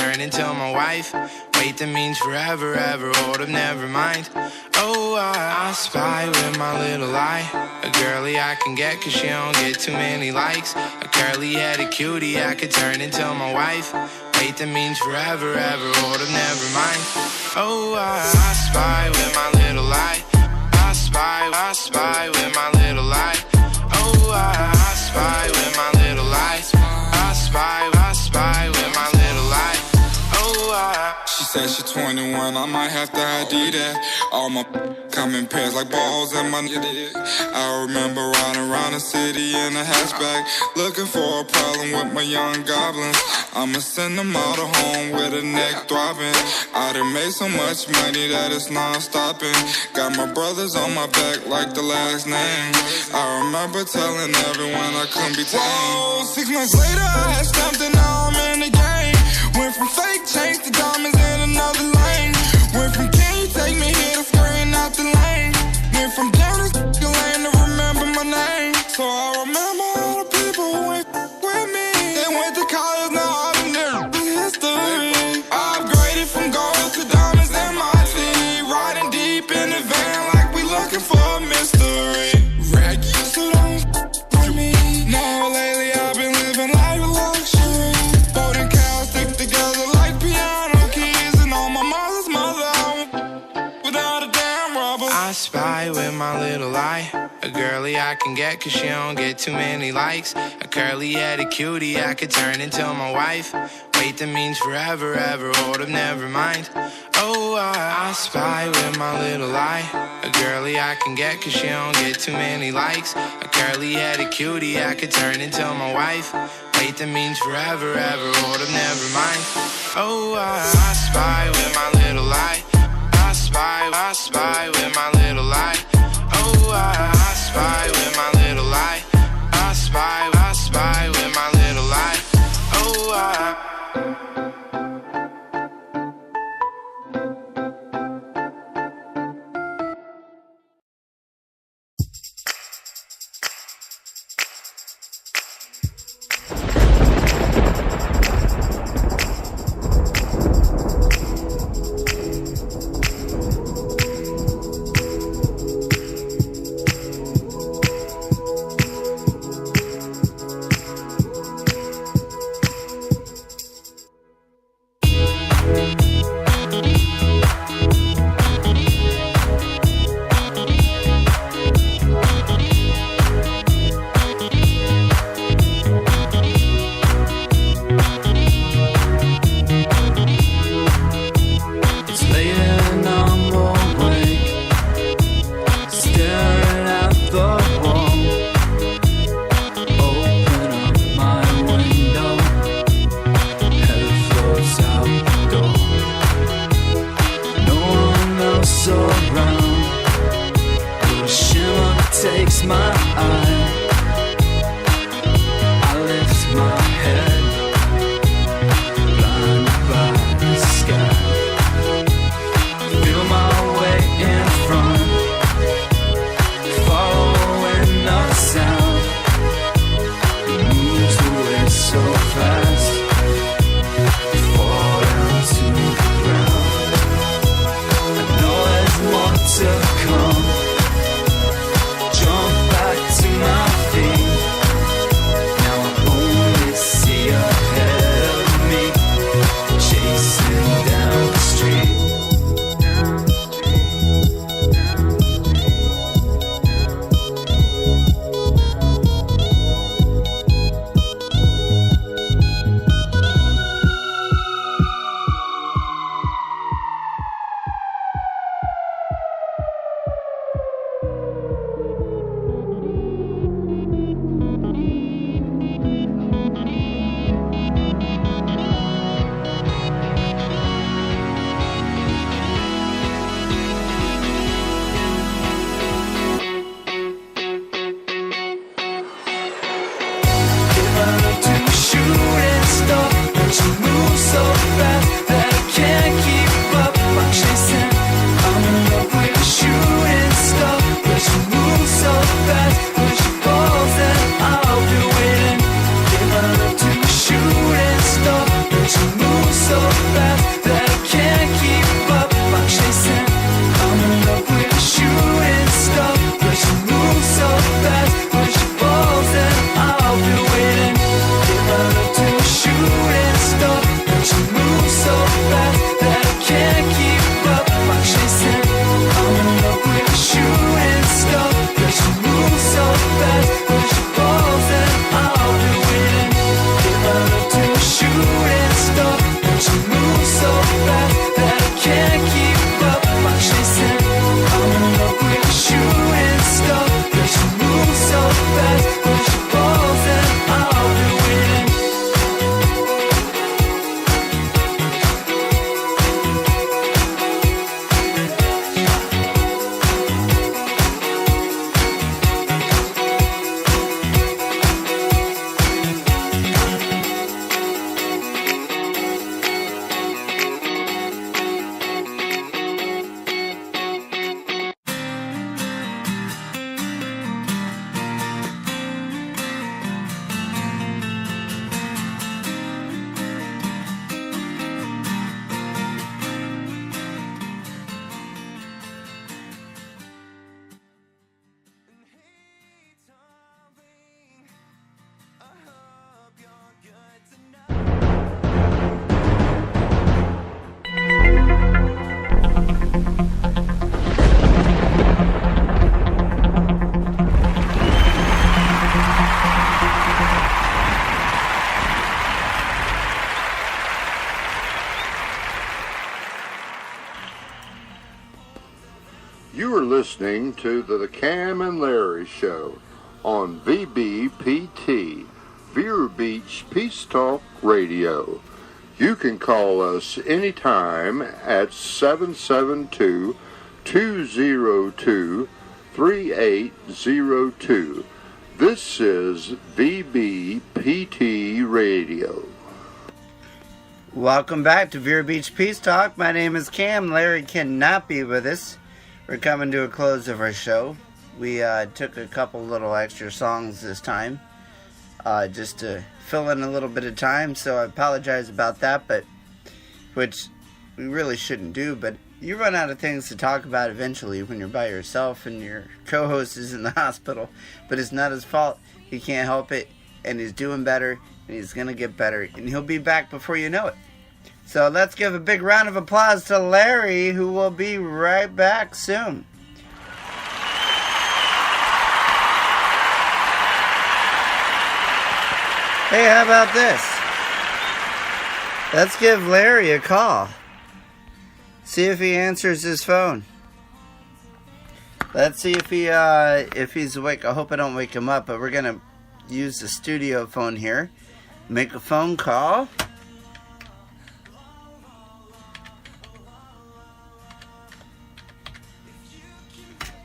turn into my wife. Wait, that means forever, ever, hold up, never mind. Oh, I spy with my little eye. A girly I can get cause she don't get too many likes. A curly-headed cutie I could turn into my wife. Wait, that means forever, ever, hold up, never mind. Oh, I spy with my little eye. I spy with my little eye. Oh, I spy with my little eye. I spy with my little eye. Oh, She said she 21, I might have to ID that. All my come in pairs like balls in my I remember riding around the city in a hatchback, looking for a problem with my young goblins. I'ma send them all to home with a neck throbbing. I done made so much money that it's non-stopping. Got my brothers on my back like the last name. I remember telling everyone I couldn't be tamed. Whoa, 6 months later I had stamped and now I'm in the game. Went from fake chains to diamonds in another lane. Went from can you take me here to scurrying out the lane. Went from down to lane to remember my name. So I remember all the people who went with me. They went to college, now I've been there in history. I upgraded from gold to diamonds in my tea. Riding deep in the van like we looking for a mystery. Raggy, so don't with me. Now lately I've been living life of luxury. Folding cows stick together like piano keys. And on my mother's mother, without a damn rubber. I spy with my little eye. A girly I can get cause she don't get too many likes. A curly-headed cutie I could turn into my wife. Wait, that means forever, ever, hold up, never mind. Oh, I spy with my little eye. A girly I can get cause she don't get too many likes. A curly-headed cutie I could turn into my wife. Wait, that means forever, ever, hold up, never mind. Oh, I spy with my little eye. I spy with my little eye. Oh, I spy with my little eye. I spy with my little eye. Oh, To come, jump back fast that I can't keep up. I'm chasing, coming up with a shooting star. But she moves so fast when she falls and I'll be waiting. Give her up to a shooting star. But she moves so fast that I can't keep up. I'm chasing, coming up with a shooting star. But she moves so fast when she falls and I'll be waiting. Give her up to a shooting star. But she moves so fast that I can't keep up. I'm chasing, coming up with a shooting star. But she moves so fast when she falls and I'll be waiting. You are listening to the Cam and Larry Show on VBPT, Vero Beach Peace Talk Radio. You can call us anytime at 772-202-3802. This is VBPT Radio. Welcome back to Vero Beach Peace Talk. My name is Cam. Larry cannot be with us. We're coming to a close of our show. We took a couple little extra songs this time, just to fill in a little bit of time, so I apologize about that, but which we really shouldn't do, but you run out of things to talk about eventually when you're by yourself and your co-host is in the hospital, but it's not his fault. He can't help it, and he's doing better, and he's going to get better, and he'll be back before you know it. So let's give a big round of applause to Larry, who will be right back soon. Hey, how about this? Let's give Larry a call. See if he answers his phone. Let's see if he's awake. I hope I don't wake him up, but we're going to use the studio phone here. Make a phone call.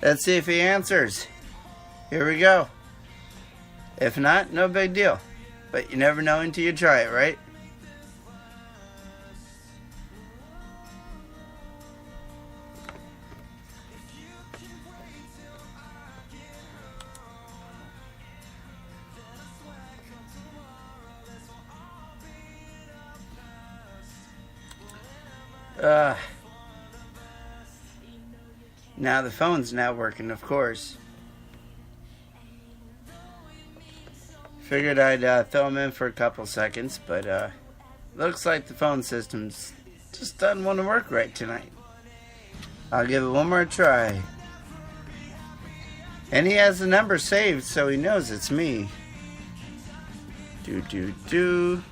Let's see if he answers. Here we go. If not, no big deal. But you never know until you try it, right? Now the phone's not working, of course. Figured I'd throw him in for a couple seconds, but looks like the phone system's just doesn't want to work right tonight. I'll give it one more try. And he has the number saved, so he knows it's me. Do do do.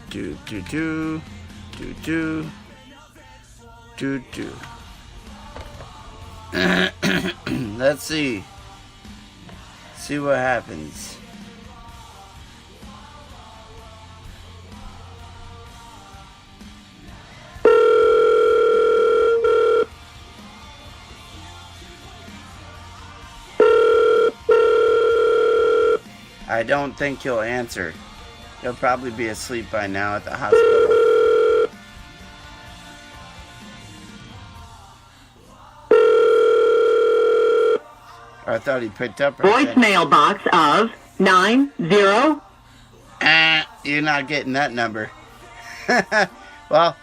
Do do do. Do do. Do do. Let's see. See what happens. I don't think he'll answer. He'll probably be asleep by now at the hospital. I thought he picked up. Voicemail box of 90. You're not getting that number. Well,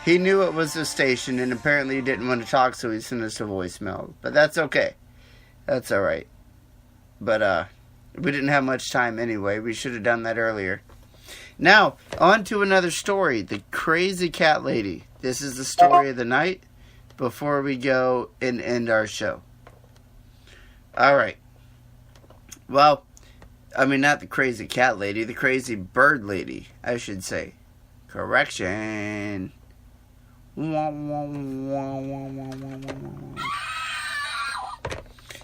he knew it was a station, and apparently he didn't want to talk, so he sent us a voicemail. But that's okay. That's alright. But, we didn't have much time anyway. We should have done that earlier. Now, on to another story. The crazy cat lady. This is the story of the night before we go and end our show. Alright. Well, I mean, not the crazy cat lady. The crazy bird lady, I should say. Correction.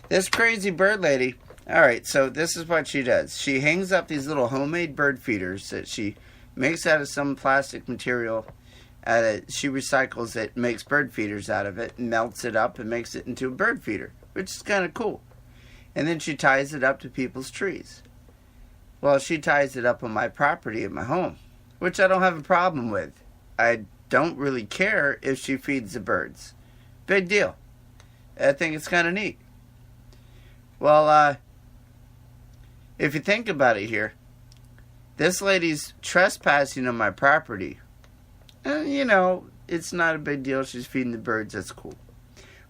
This crazy bird lady. Alright, so this is what she does. She hangs up these little homemade bird feeders that she makes out of some plastic material. She recycles it, makes bird feeders out of it, melts it up, and makes it into a bird feeder, which is kind of cool. And then she ties it up to people's trees. Well, she ties it up on my property at my home, which I don't have a problem with. I don't really care if she feeds the birds. Big deal. I think it's kind of neat. Well, if you think about it here, this lady's trespassing on my property. You know, it's not a big deal. She's feeding the birds. That's cool.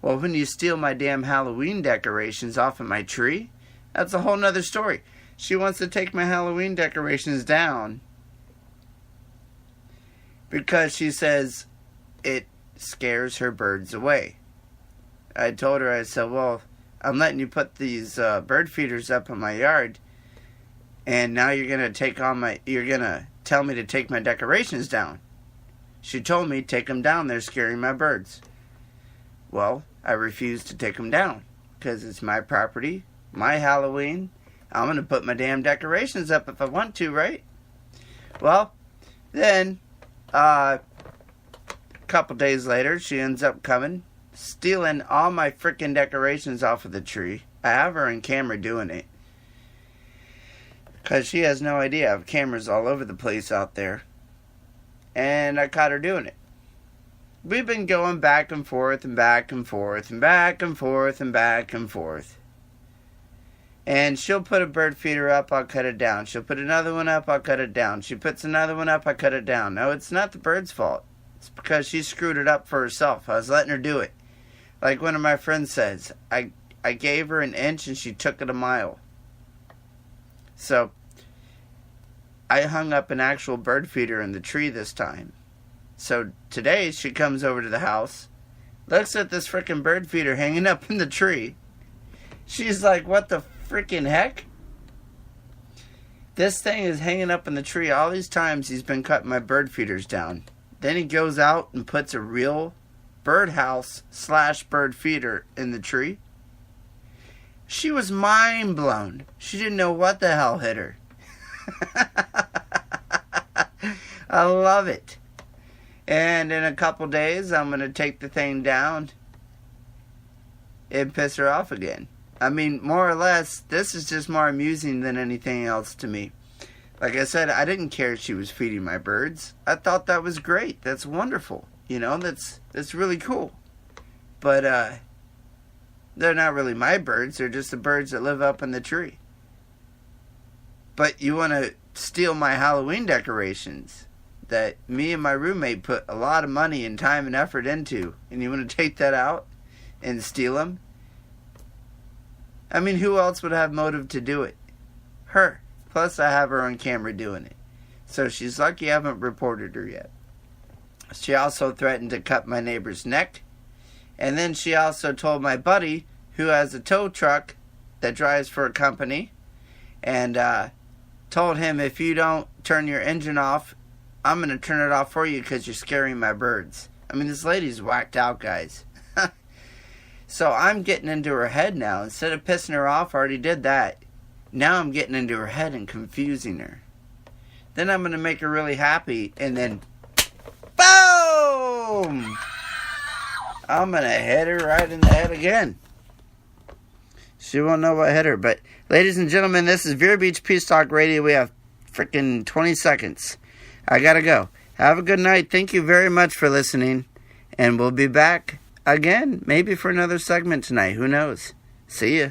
Well, when you steal my damn Halloween decorations off of my tree, that's a whole nother story. She wants to take my Halloween decorations down because she says it scares her birds away. I told her, I said, well, I'm letting you put these bird feeders up in my yard, and now you're going to tell me to take my decorations down. She told me, take them down, they're scaring my birds. Well, I refused to take them down, because it's my property, my Halloween. I'm going to put my damn decorations up if I want to, right? Well, then, a couple days later, she ends up coming, stealing all my freaking decorations off of the tree. I have her on camera doing it, because she has no idea. I have cameras all over the place out there. And I caught her doing it. We've been going back and forth and back and forth and back and forth and back and forth. And she'll put a bird feeder up, I'll cut it down. She'll put another one up, I'll cut it down. She puts another one up, I cut it down. No, it's not the bird's fault. It's because she screwed it up for herself. I was letting her do it. Like one of my friends says, I gave her an inch and she took it a mile. So, I hung up an actual bird feeder in the tree this time. So today she comes over to the house, looks at this frickin' bird feeder hanging up in the tree. She's like, what the frickin' heck? This thing is hanging up in the tree. All these times he's been cutting my bird feeders down. Then he goes out and puts a real birdhouse / bird feeder in the tree. She was mind blown. She didn't know what the hell hit her. I love it. And in a couple days, I'm going to take the thing down and piss her off again. I mean, more or less, this is just more amusing than anything else to me. Like I said, I didn't care if she was feeding my birds. I thought that was great. That's wonderful. You know, that's really cool. But, they're not really my birds. They're just the birds that live up in the tree. But you want to steal my Halloween decorations that me and my roommate put a lot of money and time and effort into, and you want to take that out and steal them? I mean, who else would have motive to do it? Her. Plus, I have her on camera doing it. So she's lucky I haven't reported her yet. She also threatened to cut my neighbor's neck. And then she also told my buddy, who has a tow truck that drives for a company, and told him, if you don't turn your engine off, I'm going to turn it off for you because you're scaring my birds. I mean, this lady's whacked out, guys. So I'm getting into her head now. Instead of pissing her off, I already did that. Now I'm getting into her head and confusing her. Then I'm going to make her really happy, and then, boom! I'm going to hit her right in the head again. She won't know what hit her. But, ladies and gentlemen, this is Vero Beach Peace Talk Radio. We have freaking 20 seconds. I gotta go. Have a good night. Thank you very much for listening. And we'll be back again, maybe for another segment tonight. Who knows? See ya.